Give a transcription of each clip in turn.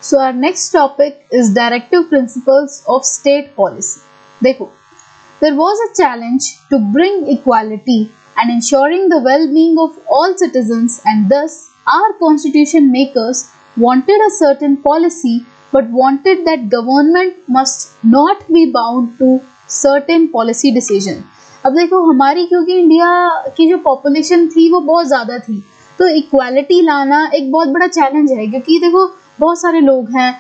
So our next topic is directive principles of state policy. देखो, there was a challenge to bring equality and ensuring the well-being of all citizens, and thus our constitution makers wanted a certain policy but wanted that government must not be bound to certain policy decision. अब देखो, हमारी क्योंकि India की जो population थी वो बहुत ज़्यादा थी, तो इक्वालिटी लाना एक बहुत बड़ा चैलेंज है, क्योंकि देखो बहुत सारे लोग हैं,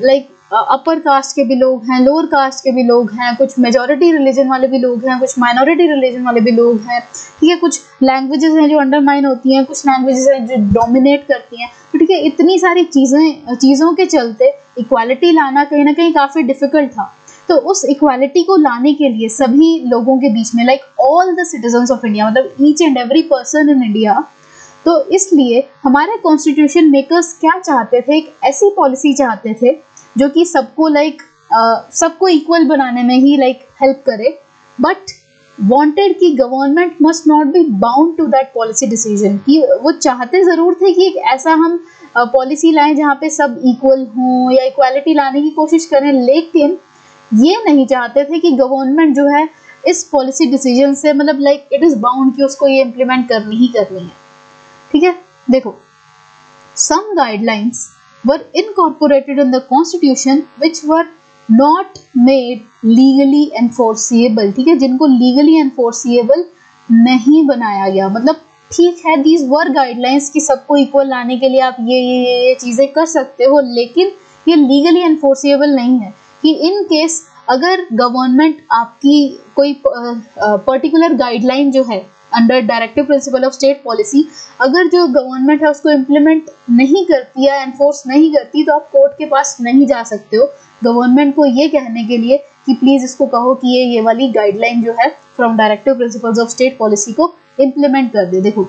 लाइक अपर कास्ट के भी लोग हैं, लोअर कास्ट के भी लोग हैं, कुछ मेजॉरिटी रिलीजन वाले भी लोग हैं, कुछ माइनॉरिटी रिलीजन वाले भी लोग हैं, ठीक है। कुछ लैंग्वेजेस हैं जो अंडरमाइन होती हैं, कुछ लैंग्वेजेस हैं जो डोमिनेट करती हैं, तो ठीक है, इतनी सारी चीज़ों के चलते इक्वालिटी लाना कहीं ना कहीं काफ़ी डिफिकल्ट था। तो उस इक्वालिटी को लाने के लिए सभी लोगों के बीच में, like all the citizens of India, मतलब each and every person in India, तो इसलिए हमारे कॉन्स्टिट्यूशन मेकर्स क्या चाहते थे, एक ऐसी पॉलिसी चाहते थे जो कि सबको सबको इक्वल बनाने में ही हेल्प करे, बट वांटेड कि government must not be bound to that policy decision. कि वो चाहते ज़रूर थे कि एक ऐसा हम पॉलिसी लाएं जहाँ पे सब इक्वल हों या इक्वालिटी लाने की कोशिश करें, लेकिन ये नहीं चाहते थे कि गवर्नमेंट जो है इस पॉलिसी डिसीजन से इट इज़ बाउंड कि उसको ये इम्प्लीमेंट करनी ही करनी है, ठीक है। देखो, some guidelines were incorporated in the constitution which were not made legally enforceable, ठीक है, जिनको legally enforceable नहीं बनाया गया। मतलब ठीक है, these were guidelines कि सबको इक्वल लाने के लिए आप ये चीज़ें कर सकते हो, लेकिन ये legally enforceable नहीं है कि इन केस अगर गवर्नमेंट आपकी कोई पर्टिकुलर गाइडलाइन जो है under directive principle of state policy, अगर जो गवर्नमेंट है उसको इम्प्लीमेंट नहीं करती है, एनफोर्स नहीं करती, तो आप कोर्ट के पास नहीं जा सकते हो गवर्नमेंट को ये कहने के लिए कि प्लीज़ इसको कहो कि ये वाली गाइडलाइन जो है from directive principles of state policy को इम्प्लीमेंट कर दे। देखो,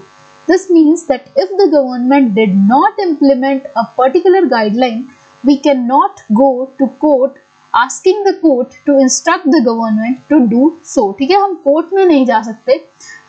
this means that if the government did not implement a particular guideline, we can not go to court asking the court to instruct the government to do so, ठीक है। हम court में नहीं जा सकते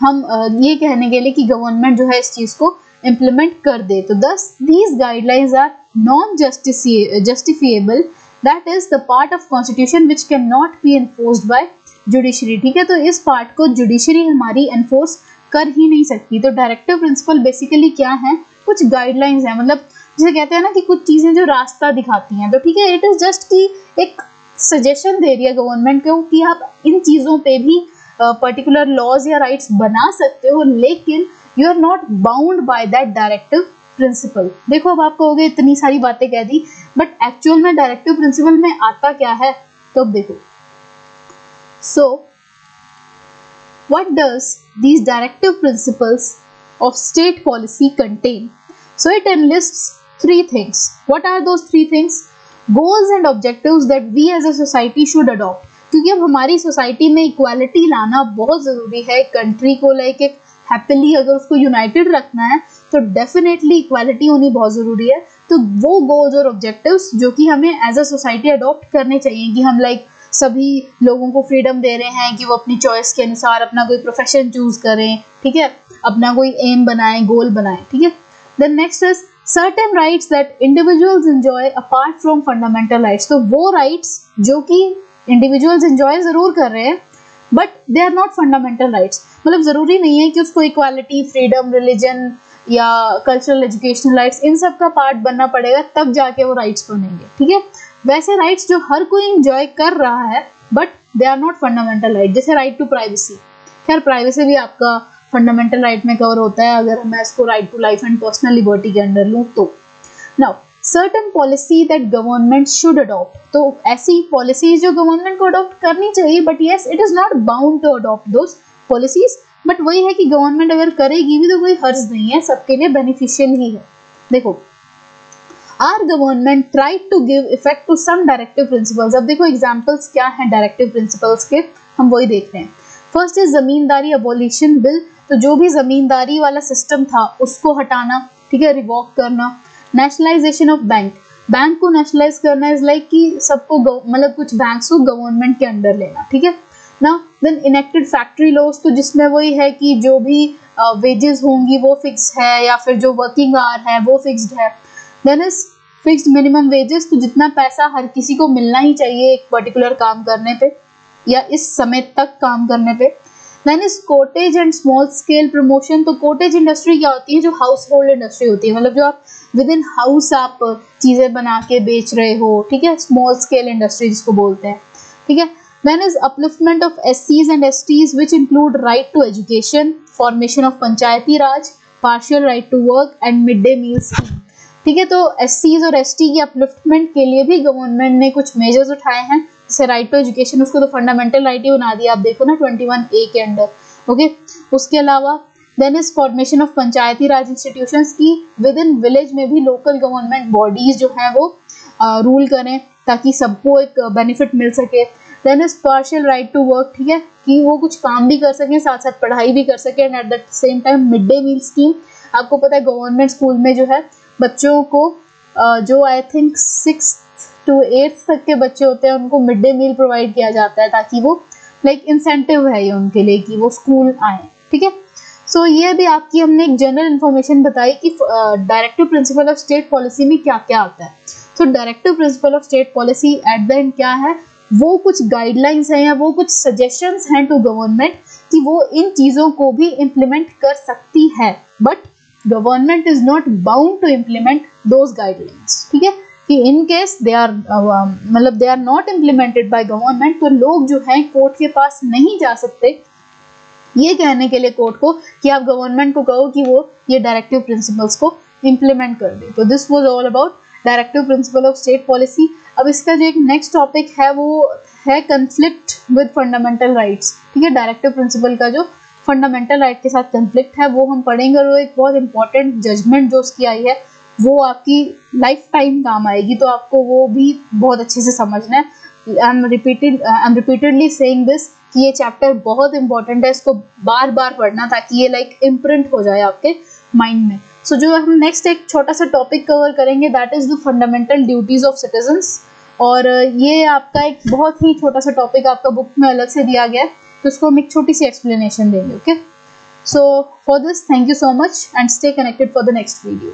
हम ये कहने के लिए कि गवर्नमेंट जो है इस चीज़ को इम्प्लीमेंट कर दे। तो thus these guidelines are non-justifiable, that is the part of constitution which cannot be enforced by judiciary, ठीक है। तो इस पार्ट को जुडिशरी हमारी एनफोर्स कर ही नहीं सकती। तो डायरेक्टिव प्रिंसिपल बेसिकली क्या है, कुछ गाइडलाइंस हैं, मतलब जिसे कहते हैं ना कि कुछ चीज़ें जो रास्ता दिखाती हैं, तो ठीक है, इट इज़ जस्ट कि एक सजेशन दे रही है गवर्नमेंट को कि आप इन चीज़ों पे भी पर्टिकुलर लॉज या राइट्स बना सकते हो, लेकिन you are not bound by that directive principle. देखो, अब आप कहोगे इतनी सारी बातें कह दी, बट एक्चुअल में डायरेक्टिव प्रिंसिपल में आता क्या है, तो अब देखो। So what does these directive principles of state policy contain? So it enlists three things. What are those three things? Goals and objectives that we as a society should adopt. क्योंकि अब हमारी सोसाइटी में equality लाना बहुत ज़रूरी है। Country को एक हैप्पीली अगर उसको यूनाइटेड रखना है तो डेफिनेटली इक्वालिटी होनी बहुत ज़रूरी है। तो वो गोल्स और ऑब्जेक्टिव्स जो कि हमें एज अ सोसाइटी अडॉप्ट करने चाहिए कि हम सभी लोगों को फ्रीडम दे रहे हैं कि वो अपनी चॉइस के अनुसार अपना कोई प्रोफेशन चूज करें, ठीक है, अपना कोई एम बनाएं, गोल बनाएं, ठीक है। Then next is certain rights that individuals enjoy apart from fundamental rights. तो वो rights जो कि individuals enjoy ज़रूर कर रहे हैं, but they are not fundamental rights. मतलब ज़रूरी नहीं है कि उसको equality, freedom, religion या cultural, educational rights इन सब का पार्ट बनना पड़ेगा, तब जाके वो rights बनेंगे, ठीक है। वैसे rights जो हर कोई enjoy कर रहा है, but they are not fundamental rights, जैसे right to privacy। खैर, प्राइवेसी भी आपका फंडामेंटल राइट में कवर होता है अगर मैं इसको right to life and personal liberty के अंडर लूँ तो। Now, certain policy that government should adopt, तो ऐसी पॉलिसीज जो गवर्नमेंट को अडॉप्ट करनी चाहिए, but yes it is not bound to adopt those policies, but वही है कि गवर्नमेंट अगर करेगी भी तो कोई हर्ज नहीं है, सबके लिए बेनिफिशियल ही है। देखो, our government tried to give effect to some directive principles. अब देखो एग्जाम्पल्स क्या हैं डायरेक्टिव प्रिंसिपल्स के, हम वही देख रहे हैं। First is zamindari abolition bill, तो जो भी जमींदारी वाला सिस्टम था उसको हटाना, ठीक है, रिवॉक करना। नेशनलाइजेशन ऑफ बैंक को नेशनलाइज करना इज कि सबको मतलब कुछ बैंक्स को गवर्नमेंट के अंडर लेना, ठीक है ना। देन इनेक्टेड फैक्ट्री लॉज, तो जिसमें वही है कि जो भी वेजेस होंगी वो फिक्स है या फिर जो वर्किंग आवर है वो फिक्स्ड है। Then is fixed minimum wages, तो जितना पैसा हर किसी को मिलना ही चाहिए एक पर्टिकुलर काम करने पे या इस समय तक काम करने पे। Then is cottage and small scale promotion. तो कॉटेज इंडस्ट्री क्या होती है, जो हाउस होल्ड इंडस्ट्री होती है, मतलब जो आप विद इन हाउस आप चीजें बना के बेच रहे हो, ठीक है, स्मॉल स्केल इंडस्ट्री जिसको बोलते हैं, ठीक है। Then is upliftment of SCs and STs which include right to education, formation of Panchayati Raj, partial right to work and mid day meal scheme, ठीक है। तो SCs और ST की अपलिफ्टमेंट के लिए भी गवर्नमेंट ने कुछ मेजर्स उठाए हैं, जैसे राइट टू एजुकेशन, उसको तो फंडामेंटल राइट ही बना दिया, आप देखो ना 21A के अंडर, ओके। उसके अलावा then is formation of Panchayati Raj institutions की विद इन विलेज में भी लोकल गवर्नमेंट बॉडीज जो हैं वो रूल करें ताकि सबको एक बेनिफिट मिल सके। Then is partial right to work, ठीक है, कि वो कुछ काम भी कर सकें साथ साथ पढ़ाई भी कर सकें, and at the same time mid day meal scheme. आपको पता है गवर्नमेंट स्कूल में जो है बच्चों को जो I think 6th to 8th तक के बच्चे होते हैं उनको मिड डे मील प्रोवाइड किया जाता है ताकि वो लाइक इंसेंटिव है ये उनके लिए कि वो स्कूल आए, ठीक है। सो ये भी आपकी हमने एक जनरल इन्फॉर्मेशन बताई कि directive principle of state policy में क्या क्या आता है। तो directive principle of state policy at the end क्या है, वो कुछ गाइडलाइंस हैं या वो कुछ सजेशंस हैं टू गवर्नमेंट कि वो इन चीज़ों को भी इम्प्लीमेंट कर सकती है, but government is not bound to implement those guidelines, ठीक है। कि इन केस दे आर मतलब they are not implemented by government, तो लोग जो हैं कोर्ट के पास नहीं जा सकते ये कहने के लिए कोर्ट को कि आप गवर्नमेंट को कहो कि वो ये डायरेक्टिव प्रिंसिपल्स को इम्प्लीमेंट कर दे। तो this was all about directive principle of state policy. अब इसका जो एक नेक्स्ट टॉपिक है वो है कन्फ्लिक्ट विद फंडामेंटल राइट्स, ठीक है। डायरेक्टिव प्रिंसिपल का जो फंडामेंटल राइट के साथ कन्फ्लिक्ट है वो हम पढ़ेंगे, और वो एक बहुत इंपॉर्टेंट जजमेंट जो उसकी आई है वो आपकी लाइफ टाइम काम आएगी, तो आपको वो भी बहुत अच्छे से समझना है। I am repeatedly saying this कि ये चैप्टर बहुत इंपॉर्टेंट है, इसको बार बार पढ़ना ताकि ये लाइक इम्प्रिंट हो जाए आपके माइंड में। सो जो हम नेक्स्ट एक छोटा सा टॉपिक कवर करेंगे that is the fundamental duties of citizens, और ये आपका एक बहुत ही छोटा सा टॉपिक आपका बुक में अलग से दिया गया है, तो इसको हम एक छोटी सी एक्सप्लेनेशन देंगे, okay. So for this thank you so much and stay connected for the next video.